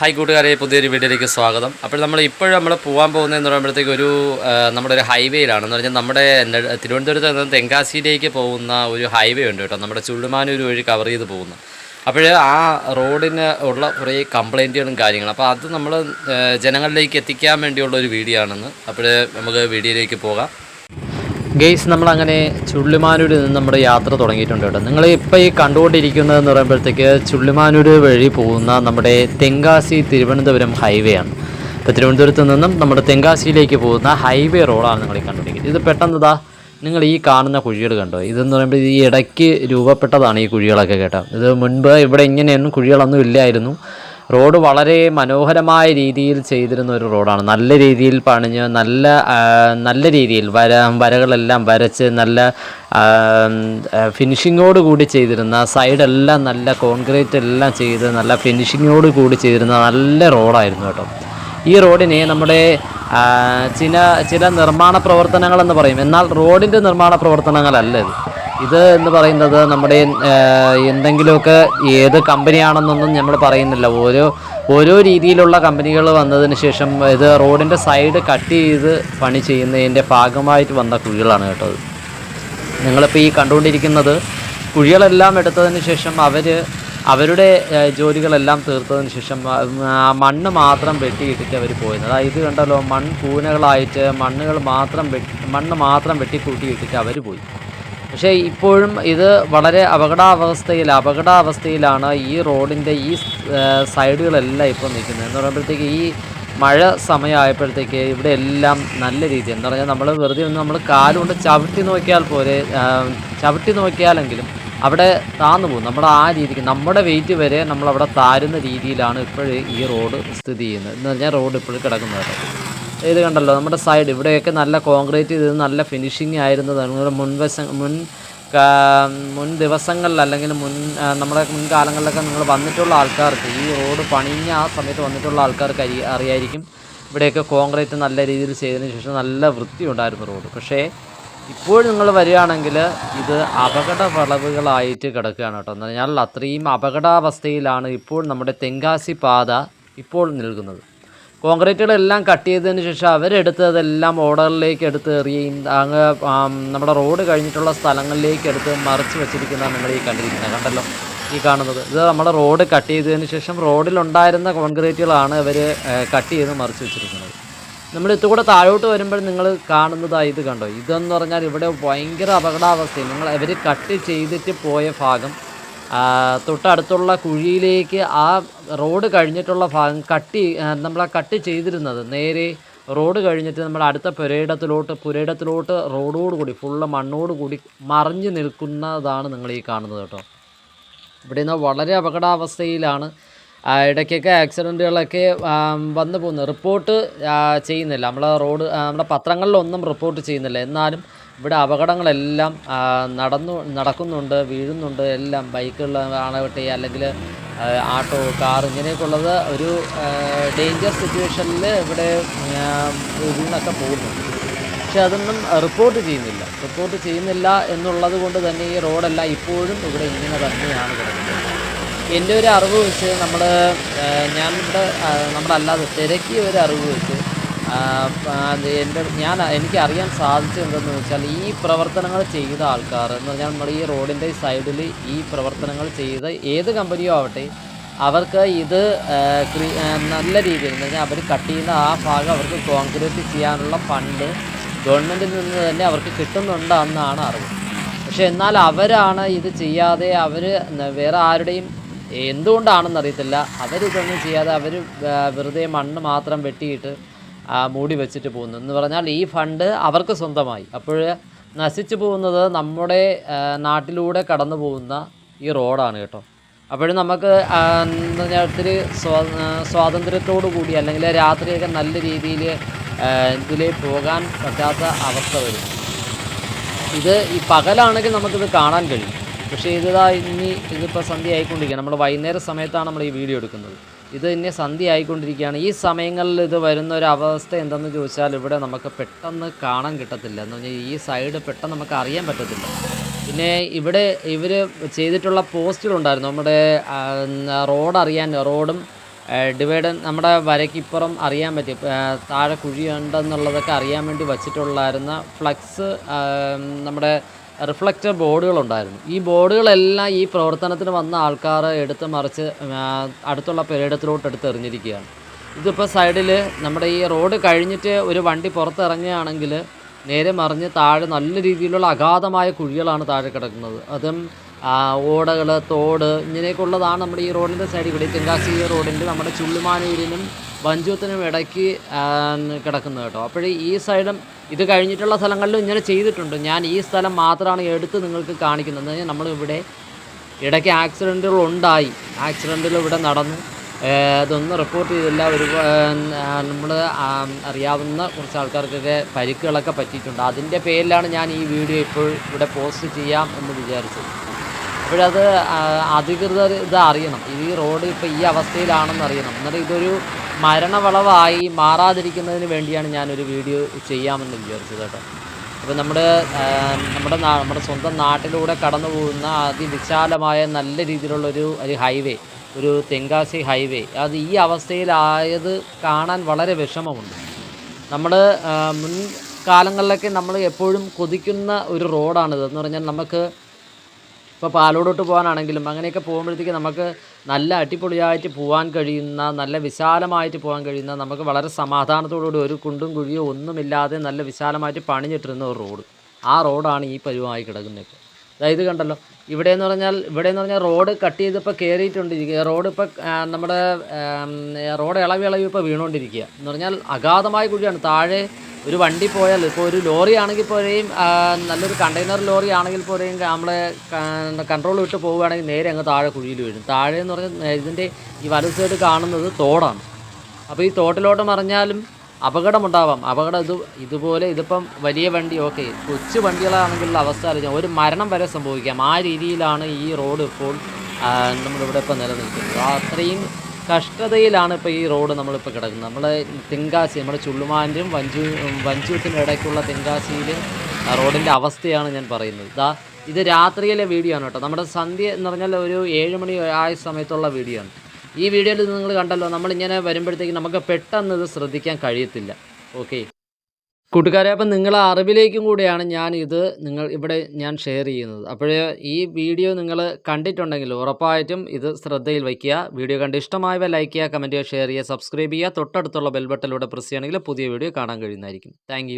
Hi കൂട്ടുകാരെ, പുതിയൊരു വീഡിയോയിലേക്ക് സ്വാഗതം. അപ്പോൾ നമ്മൾ പോകാൻ പോകുന്നതെന്ന് പറയുമ്പോഴത്തേക്ക് നമ്മുടെ ഒരു ഹൈവേയിലാണെന്ന് പറഞ്ഞാൽ നമ്മുടെ തിരുവനന്തപുരത്ത് നിന്ന് തെങ്കാശിയിലേക്ക് പോകുന്ന ഒരു ഹൈവേ ഉണ്ട് കേട്ടോ. നമ്മുടെ ചുള്ളുമാനൂർ വഴി കവർ ചെയ്ത് പോകുന്ന. അപ്പോൾ ആ റോഡിന് ഉള്ള കുറേ കംപ്ലയിൻറ്റുകളും കാര്യങ്ങളും, അപ്പോൾ അത് നമ്മൾ ജനങ്ങളിലേക്ക് എത്തിക്കാൻ വേണ്ടിയുള്ള ഒരു വീഡിയോ ആണെന്ന്. അപ്പോൾ നമുക്ക് വീഡിയോയിലേക്ക് പോകാം. ഗെയ്സ്, നമ്മളങ്ങനെ ചുള്ളിമാനൂരിൽ നിന്ന് നമ്മുടെ യാത്ര തുടങ്ങിയിട്ടുണ്ട് കേട്ടോ. നിങ്ങൾ ഇപ്പോൾ ഈ കണ്ടുകൊണ്ടിരിക്കുന്നതെന്ന് പറയുമ്പോഴത്തേക്ക് ചുള്ളിമാനൂർ വഴി പോകുന്ന നമ്മുടെ തെങ്കാശി തിരുവനന്തപുരം ഹൈവേ ആണ്. ഇപ്പോൾ തിരുവനന്തപുരത്ത് നിന്നും നമ്മുടെ തെങ്കാശിയിലേക്ക് പോകുന്ന ഹൈവേ റോഡാണ് നിങ്ങൾ ഈ കണ്ടുകൊണ്ടിരിക്കുന്നത്. ഇത് പെട്ടെന്ന് നിങ്ങൾ ഈ കാണുന്ന കുഴികൾ കണ്ടോ? ഇതെന്ന് പറയുമ്പോൾ ഈ ഇടയ്ക്ക് രൂപപ്പെട്ടതാണ് ഈ കുഴികളൊക്കെ കേട്ടോ. ഇത് മുൻപ് ഇവിടെ ഇങ്ങനെയൊന്നും കുഴികളൊന്നും ഇല്ലായിരുന്നു. റോഡ് വളരെ മനോഹരമായ രീതിയിൽ ചെയ്തിരുന്ന ഒരു റോഡാണ്. നല്ല രീതിയിൽ പണിഞ്ഞ് നല്ല രീതിയിൽ വരകളെല്ലാം വരച്ച് നല്ല ഫിനിഷിങ്ങോട് കൂടി ചെയ്തിരുന്ന, സൈഡെല്ലാം നല്ല കോൺക്രീറ്റ് എല്ലാം ചെയ്ത് നല്ല ഫിനിഷിങ്ങോട് കൂടി ചെയ്തിരുന്ന നല്ല റോഡായിരുന്നു കേട്ടോ. ഈ റോഡിനെ നമ്മുടെ ചില നിർമ്മാണ പ്രവർത്തനങ്ങളെന്ന് പറയും. എന്നാൽ റോഡിൻ്റെ നിർമ്മാണ പ്രവർത്തനങ്ങളല്ല ഇത് എന്ന് പറയുന്നത്. നമ്മുടെ എന്തെങ്കിലുമൊക്കെ ഏത് കമ്പനിയാണെന്നൊന്നും നമ്മൾ പറയുന്നില്ല. ഓരോ രീതിയിലുള്ള കമ്പനികൾ വന്നതിന് ശേഷം ഇത് റോഡിൻ്റെ സൈഡ് കട്ട് ചെയ്ത് പണി ചെയ്യുന്നതിൻ്റെ ഭാഗമായിട്ട് വന്ന കുഴികളാണ് കേട്ടോ. നിങ്ങളിപ്പോൾ ഈ കണ്ടുകൊണ്ടിരിക്കുന്നത് കുഴികളെല്ലാം എടുത്തതിന് ശേഷം അവരുടെ ജോലികളെല്ലാം തീർത്തതിന് ശേഷം മണ്ണ് മാത്രം വെട്ടിയിട്ടിട്ട് അവർ പോയത്. അതായത് ഇത് കണ്ടല്ലോ, മൺകൂനകളായിട്ട് മണ്ണ് മാത്രം വെട്ടിക്കൂട്ടിയിട്ടിട്ട് അവർ പോയി. പക്ഷേ ഇപ്പോഴും ഇത് വളരെ അപകടാവസ്ഥയിലാണ് ഈ റോഡിൻ്റെ ഈ സൈഡുകളെല്ലാം ഇപ്പോൾ നിൽക്കുന്നത്. എന്ന് പറയുമ്പോഴത്തേക്ക് ഈ മഴ സമയമായപ്പോഴത്തേക്ക് ഇവിടെ എല്ലാം നല്ല രീതി എന്ന് പറഞ്ഞാൽ നമ്മൾ വെറുതെ ഒന്ന് നമ്മൾ കാലുകൊണ്ട് ചവിട്ടി നോക്കിയാലെങ്കിലും അവിടെ താന്നു പോകും. നമ്മുടെ ആ രീതിക്ക് നമ്മുടെ വെയിറ്റ് വരെ നമ്മളവിടെ താരുന്ന രീതിയിലാണ് ഇപ്പോഴും ഈ റോഡ് സ്ഥിതി ചെയ്യുന്നത്. എന്ന് പറഞ്ഞാൽ റോഡ് ഇപ്പോഴും കിടക്കുന്നത്. ഇത് കണ്ടല്ലോ, നമ്മുടെ സൈഡ് ഇവിടെയൊക്കെ നല്ല കോൺക്രീറ്റ് ചെയ്ത് നല്ല ഫിനിഷിങ് ആയിരുന്നത്. മുൻ ദിവസങ്ങളിൽ അല്ലെങ്കിൽ നമ്മുടെ മുൻകാലങ്ങളിലൊക്കെ നിങ്ങൾ വന്നിട്ടുള്ള ആൾക്കാർക്ക്, ഈ റോഡ് പണിഞ്ഞ ആ സമയത്ത് വന്നിട്ടുള്ള ആൾക്കാർക്ക് അറിയായിരിക്കും. ഇവിടെയൊക്കെ കോൺക്രീറ്റ് നല്ല രീതിയിൽ ചെയ്തതിന് ശേഷം നല്ല വൃത്തി ഉണ്ടായിരുന്നു റോഡ്. പക്ഷേ ഇപ്പോൾ നിങ്ങൾ വരികയാണെങ്കിൽ ഇത് അപകട വളവുകളായിട്ട് കിടക്കുകയാണ് കേട്ടോ. എന്ന് പറഞ്ഞാൽ അത്രയും അപകടാവസ്ഥയിലാണ് ഇപ്പോൾ നമ്മുടെ തെങ്കാശി പാത ഇപ്പോൾ നിൽക്കുന്നത്. കോൺക്രീറ്റുകളെല്ലാം കട്ട് ചെയ്തതിന് ശേഷം അവരെടുത്തതെല്ലാം ഓടകളിലേക്ക് എടുത്ത് എറിയുകയും അങ്ങ് നമ്മുടെ റോഡ് കഴിഞ്ഞിട്ടുള്ള സ്ഥലങ്ങളിലേക്ക് എടുത്ത് മറിച്ച് വെച്ചിരിക്കുന്നതാണ് നിങ്ങൾ ഈ കണ്ടിരിക്കുന്നത്. കണ്ടല്ലോ, ഈ കാണുന്നത് ഇത് നമ്മുടെ റോഡ് കട്ട് ചെയ്തതിന് ശേഷം റോഡിലുണ്ടായിരുന്ന കോൺക്രീറ്റുകളാണ് ഇവർ കട്ട് ചെയ്ത് മറിച്ച് വെച്ചിരിക്കുന്നത്. നമ്മൾ ഇതുകൂടെ താഴോട്ട് വരുമ്പോൾ നിങ്ങൾ കാണുന്നതായി ഇത് കണ്ടോ. ഇതെന്ന് പറഞ്ഞാൽ ഇവിടെ ഭയങ്കര അപകടാവസ്ഥയും. ഇവർ കട്ട് ചെയ്തിട്ട് പോയ ഭാഗം തൊട്ടടുത്തുള്ള കുഴിയിലേക്ക് ആ റോഡ് കഴിഞ്ഞിട്ടുള്ള ഭാഗം നമ്മൾ കട്ട് ചെയ്തിരുന്നത് നേരെ റോഡ് കഴിഞ്ഞിട്ട് നമ്മൾ അടുത്ത പുരയിടത്തിലോട്ട് റോഡോടുകൂടി ഫുള്ള് മണ്ണോടുകൂടി മറിഞ്ഞു നിൽക്കുന്നതാണ് നിങ്ങൾ ഈ കാണുന്നത് കേട്ടോ. ഇവിടെ നിന്ന് വളരെ അപകടാവസ്ഥയിലാണ്. ഇടയ്ക്കൊക്കെ ആക്സിഡൻറ്റുകളൊക്കെ വന്നു പോകുന്നു. റിപ്പോർട്ട് ചെയ്യുന്നില്ല നമ്മുടെ പത്രങ്ങളിലൊന്നും റിപ്പോർട്ട് ചെയ്യുന്നില്ല. എന്നാലും ഇവിടെ അപകടങ്ങളെല്ലാം നടക്കുന്നുണ്ട്, വീഴുന്നുണ്ട്. എല്ലാം ബൈക്കുകളാണവട്ടെ അല്ലെങ്കിൽ ആട്ടോ, കാർ, ഇങ്ങനെയൊക്കെയുള്ളത് ഒരു ഡേഞ്ചർ സിറ്റുവേഷനിൽ ഇവിടെ വീണൊക്കെ പോകുന്നുണ്ട്. പക്ഷെ അതൊന്നും റിപ്പോർട്ട് ചെയ്യുന്നില്ല എന്നുള്ളത് കൊണ്ട് തന്നെ ഈ റോഡെല്ലാം ഇപ്പോഴും ഇവിടെ ഇങ്ങനെ തന്നെയാണ് കിടക്കുന്നത്. എൻ്റെ ഒരു അറിവ് വെച്ച് നമ്മളല്ലാതെ തിരക്കിയ ഒരു അറിവ് വെച്ച് എനിക്ക് അറിയാൻ സാധിച്ചത് എന്തെന്ന് വെച്ചാൽ, ഈ പ്രവർത്തനങ്ങൾ ചെയ്ത ആൾക്കാർ എന്ന് പറഞ്ഞാൽ നമ്മൾ ഈ റോഡിൻ്റെ സൈഡിൽ ഈ പ്രവർത്തനങ്ങൾ ചെയ്ത ഏത് കമ്പനിയോ ആവട്ടെ, അവർക്ക് ഇത് നല്ല രീതിയിൽ എന്ന് പറഞ്ഞാൽ അവർ കട്ട് ചെയ്യുന്ന ആ ഭാഗം അവർക്ക് കോൺക്രീറ്റ് ചെയ്യാനുള്ള ഫണ്ട് ഗവൺമെൻറ്റിൽ നിന്ന് തന്നെ അവർക്ക് കിട്ടുന്നുണ്ട് എന്നാണ് അറിവ്. പക്ഷേ എന്നാൽ അവരാണ് ഇത് ചെയ്യാതെ, അവർ വേറെ ആരുടെയും എന്തുകൊണ്ടാണെന്നറിയത്തില്ല, അവരിതൊന്നും ചെയ്യാതെ അവർ വെറുതെ മണ്ണ് മാത്രം വെട്ടിയിട്ട് മൂടി വെച്ചിട്ട് പോകുന്നു. എന്ന് പറഞ്ഞാൽ ഈ ഫണ്ട് അവർക്ക് സ്വന്തമായി. അപ്പോൾ നശിച്ചു പോകുന്നത് നമ്മുടെ നാട്ടിലൂടെ കടന്നു പോകുന്ന ഈ റോഡാണ് കേട്ടോ. അപ്പോഴും നമുക്ക് എന്താ പറഞ്ഞാൽ ഒത്തിരി സ്വാതന്ത്ര്യത്തോടു കൂടി അല്ലെങ്കിൽ രാത്രിയൊക്കെ നല്ല രീതിയിൽ ഇതിൽ പോകാൻ പറ്റാത്ത അവസ്ഥ വരും. ഇത് ഈ പകലാണെങ്കിൽ നമുക്കിത് കാണാൻ കഴിയും. പക്ഷേ ഇതിപ്പോൾ സന്ധ്യ ആയിക്കൊണ്ടിരിക്കുകയാണ്. നമ്മൾ വൈകുന്നേര സമയത്താണ് നമ്മൾ ഈ വീഡിയോ എടുക്കുന്നത്. ഇത് ഇനി സന്ധ്യ ആയിക്കൊണ്ടിരിക്കുകയാണ്. ഈ സമയങ്ങളിൽ ഇത് വരുന്ന ഒരു അവസ്ഥ എന്തെന്ന് ചോദിച്ചാൽ, ഇവിടെ നമുക്ക് പെട്ടെന്ന് കാണാൻ കിട്ടത്തില്ല. എന്ന് പറഞ്ഞാൽ ഈ സൈഡ് പെട്ടെന്ന് നമുക്ക് അറിയാൻ പറ്റത്തില്ല. പിന്നെ ഇവിടെ ഇവർ ചെയ്തിട്ടുള്ള പോസ്റ്റുകളുണ്ടായിരുന്നു. നമ്മുടെ റോഡും ഡിവൈഡർ നമ്മുടെ വരയ്ക്കിപ്പുറം അറിയാൻ പറ്റി താഴെ കുഴിയുണ്ടെന്നുള്ളതൊക്കെ അറിയാൻ വേണ്ടി വച്ചിട്ടുള്ളായിരുന്ന ഫ്ലക്സ് നമ്മുടെ റിഫ്ലക്റ്റർ ബോർഡുകളുണ്ടായിരുന്നു. ഈ ബോർഡുകളെല്ലാം ഈ പ്രവർത്തനത്തിന് വന്ന ആൾക്കാർ എടുത്ത് മറിച്ച് അടുത്തുള്ള പെരയിടത്തിലോട്ട് എടുത്ത് എറിഞ്ഞിരിക്കുകയാണ്. ഇതിപ്പോൾ സൈഡിൽ നമ്മുടെ ഈ റോഡ് കഴിഞ്ഞിട്ട് ഒരു വണ്ടി പുറത്തിറങ്ങുകയാണെങ്കിൽ നേരെ മറിഞ്ഞ് താഴെ നല്ല രീതിയിലുള്ള അഗാധമായ കുഴികളാണ് താഴെ കിടക്കുന്നത്. അതും ഓടകൾ, തോട് ഇങ്ങനെയൊക്കെ ഉള്ളതാണ് നമ്മുടെ ഈ റോഡിൻ്റെ സൈഡിൽ കൂടി. തെങ്കാശി റോഡിൻ്റെ നമ്മുടെ ചുള്ളുമാനൂരിനും വഞ്ചൂത്തിനും ഇടയ്ക്ക് കിടക്കുന്നത് കേട്ടോ. അപ്പോഴേ ഈ സൈഡും ഇത് കഴിഞ്ഞിട്ടുള്ള സ്ഥലങ്ങളിലും ഇങ്ങനെ ചെയ്തിട്ടുണ്ട്. ഞാൻ ഈ സ്ഥലം മാത്രമാണ് എടുത്ത് നിങ്ങൾക്ക് കാണിക്കുന്നത്. നമ്മളിവിടെ ഇടയ്ക്ക് ആക്സിഡൻറ്റുകൾ ഉണ്ടായി, ആക്സിഡൻറ്റുകൾ ഇവിടെ നടന്നു. അതൊന്നും റിപ്പോർട്ട് ചെയ്തില്ല. നമ്മൾ അറിയാവുന്ന കുറച്ച് ആൾക്കാർക്കൊക്കെ പരിക്കുകളൊക്കെ പറ്റിയിട്ടുണ്ട്. അതിൻ്റെ പേരിലാണ് ഞാൻ ഈ വീഡിയോ ഇപ്പോൾ ഇവിടെ പോസ്റ്റ് ചെയ്യാം എന്ന് വിചാരിച്ചത്. അപ്പോഴത് അധികൃതർ ഇത് അറിയണം. ഈ റോഡ് ഇപ്പോൾ ഈ അവസ്ഥയിലാണെന്ന് അറിയണം. എന്നിട്ട് ഇതൊരു മരണവളവായി മാറാതിരിക്കുന്നതിന് വേണ്ടിയാണ് ഞാനൊരു വീഡിയോ ചെയ്യാമെന്ന് വിചാരിച്ചത് കേട്ടോ. അപ്പോൾ നമ്മുടെ സ്വന്തം നാട്ടിലൂടെ കടന്നു പോകുന്ന അതിവിശാലമായ നല്ല രീതിയിലുള്ളൊരു ഹൈവേ, ഒരു തെങ്കാശി ഹൈവേ, അത് ഈ അവസ്ഥയിലായത് കാണാൻ വളരെ വിഷമമുണ്ട്. നമ്മൾ മുൻകാലങ്ങളിലൊക്കെ നമ്മൾ എപ്പോഴും കൊതിക്കുന്ന ഒരു റോഡാണിത്. എന്ന് പറഞ്ഞാൽ നമുക്ക് ഇപ്പോൾ പാലോടോട്ട് പോകാനാണെങ്കിലും അങ്ങനെയൊക്കെ പോകുമ്പോഴത്തേക്ക് നമുക്ക് നല്ല അടിപൊളിയായിട്ട് പോകാൻ കഴിയുന്ന, നല്ല വിശാലമായിട്ട് പോകാൻ കഴിയുന്ന, നമുക്ക് വളരെ സമാധാനത്തോടുകൂടി ഒരു കുണ്ടും കുഴിയോ ഒന്നുമില്ലാതെ നല്ല വിശാലമായിട്ട് പണിഞ്ഞിട്ടിരുന്ന ഒരു റോഡ്. ആ റോഡാണ് ഈ പരുവമായി കിടക്കുന്നത് ഇപ്പോൾ. അതായത് കണ്ടല്ലോ, ഇവിടെയെന്ന് പറഞ്ഞാൽ റോഡ് കട്ട് ചെയ്തിപ്പോൾ കയറിയിട്ടുണ്ടിരിക്കുക. റോഡ് ഇപ്പോൾ നമ്മുടെ റോഡ് ഇളവി ഇപ്പോൾ വീണുകൊണ്ടിരിക്കുക. എന്ന് പറഞ്ഞാൽ അഗാധമായ കുഴിയാണ്. താഴെ ഒരു വണ്ടി പോയാൽ, ഇപ്പോൾ ഒരു ലോറി ആണെങ്കിൽ പോലെയും, നല്ലൊരു കണ്ടെയ്നർ ലോറി ആണെങ്കിൽ പോലെയും നമ്മളെ കൺട്രോൾ വിട്ട് പോവുകയാണെങ്കിൽ നേരെ അങ്ങ് താഴെ കുഴിയിൽ വീഴും. താഴെ എന്ന് പറഞ്ഞാൽ ഇതിൻ്റെ ഈ വലത് സൈഡ് കാണുന്നത് തോടാണ്. അപ്പോൾ ഈ തോട്ടിലോട്ട് മറിഞ്ഞാലും അപകടമുണ്ടാവാം. ഇതുപോലെ ഇതിപ്പം വലിയ വണ്ടി ഓക്കെ, കൊച്ചു വണ്ടികളാണെങ്കിലുള്ള അവസ്ഥ അറിയാം, ഒരു മരണം വരെ സംഭവിക്കാം. ആ രീതിയിലാണ് ഈ റോഡ് ഇപ്പോൾ നമ്മളിവിടെ ഇപ്പോൾ നിലനിൽക്കുന്നത്. അത്രയും കഷ്ടതയിലാണ് ഇപ്പോൾ ഈ റോഡ് നമ്മളിപ്പോൾ കിടക്കുന്നത്. നമ്മുടെ തെങ്കാശി, നമ്മുടെ ചുള്ളുമാൻ്റെയും വഞ്ചൂത്തിനും ഇടയ്ക്കുള്ള തെങ്കാശിയിൽ റോഡിൻ്റെ അവസ്ഥയാണ് ഞാൻ പറയുന്നത്. ഇത് രാത്രിയിലെ വീഡിയോ ആണ് കേട്ടോ. നമ്മുടെ സന്ധ്യ എന്ന് പറഞ്ഞാൽ ഒരു 7 മണി ആയ സമയത്തുള്ള വീഡിയോ ആണ്. ഈ വീഡിയോയിൽ നിങ്ങൾ കണ്ടല്ലോ, നമ്മളിങ്ങനെ വരുമ്പോഴത്തേക്ക് നമുക്ക് പെട്ടെന്ന് ഇത് ശ്രദ്ധിക്കാൻ കഴിയത്തില്ല. ഓക്കെ കൂട്ടുകാരെ, അപ്പം നിങ്ങളെ അറിവിലേക്കും കൂടെയാണ് ഞാൻ ഷെയർ ചെയ്യുന്നത്. അപ്പോഴേ ഈ വീഡിയോ നിങ്ങൾ കണ്ടിട്ടുണ്ടെങ്കിൽ ഉറപ്പായിട്ടും ഇത് ശ്രദ്ധയിൽ വയ്ക്കുക. വീഡിയോ കണ്ട് ഇഷ്ടമായവ ലൈക്ക് ചെയ്യുക, കമൻറ്റ് ചെയ്യുക, ഷെയർ ചെയ്യുക, സബ്സ്ക്രൈബ് ചെയ്യുക. തൊട്ടടുത്തുള്ള ബെൽ ബട്ടണിലൂടെ പ്രസ് ചെയ്യുകയാണെങ്കിൽ പുതിയ വീഡിയോ കാണാൻ കഴിയുന്നതായിരിക്കും. താങ്ക്